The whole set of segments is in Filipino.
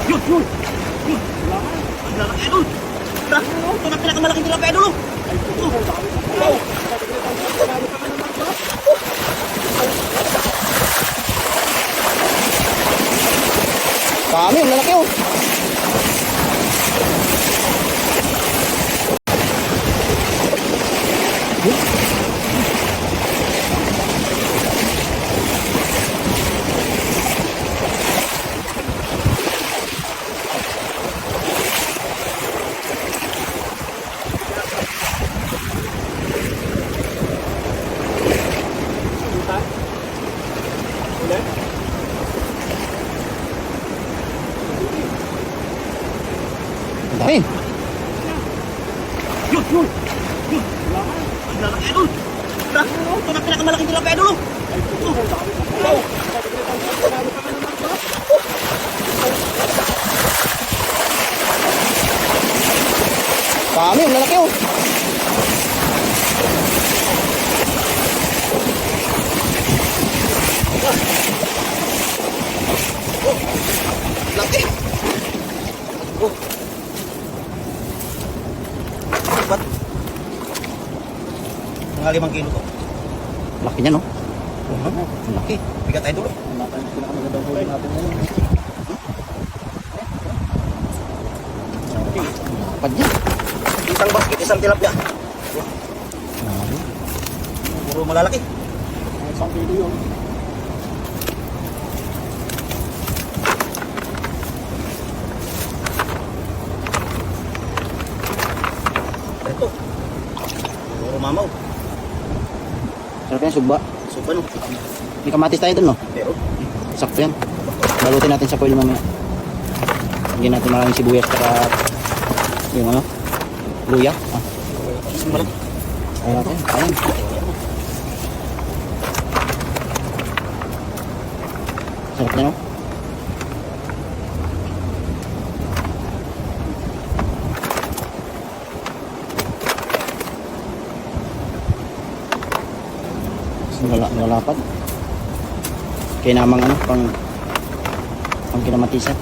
Yun, yun. Yun. Ang lalaki, idol. Tara, ito na pinakamalaking tilapia, idol. Oh. Dami, ang lalaki oh. Ang dami. Yun, yun. Yun. Ang lalaki, idol. Tara, ito na pinakamalaking tilapia, idol. Oh. Dami, ang lalaki oh. Laki. Oh. Ba't? Mga 5 kilo to. Laki niya no. Ang laki. Bigat, idol. Pinakamagandang huli natin ngayon. Lapad niya. Isang basket, isang tilapia. Puro malalaki. Isang kilo yun. Ito. Puro mamaw. Sarap yan, sugba. So, ano? May kamatis tayo dun no. Pero, Sakto yan. Balutin natin sa foil mamaya. Hindi natin maraming sibuyas para yung ano, luya. Ah, isang malaki. ayan natin. Ayan. Sarap niya no. Lalapad. Kaya namang ano, pang kinamatisan.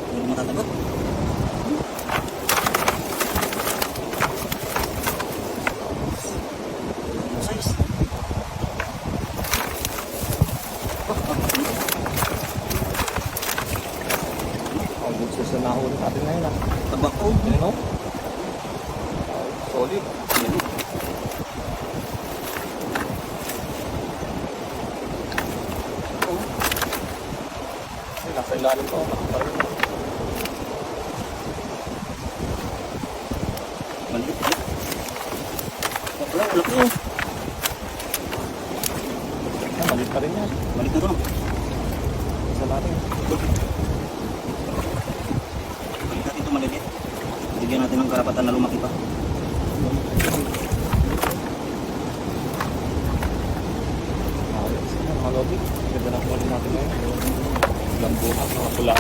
Hindi matatagot. Size. Sa nahuli natin ngayon ah. Tabako. Ano? Solid. Nasa ilalim ko. Maliit. Wala, laki oh. Maliit pa rin yan. Maliit na to, no? Isa natin. Balik natin ito maliliit. Bigyan natin ng karapatan na lumaki pa. Mga lobby. Ganda na kumain natin ngayon. Lambuhan, mga pula.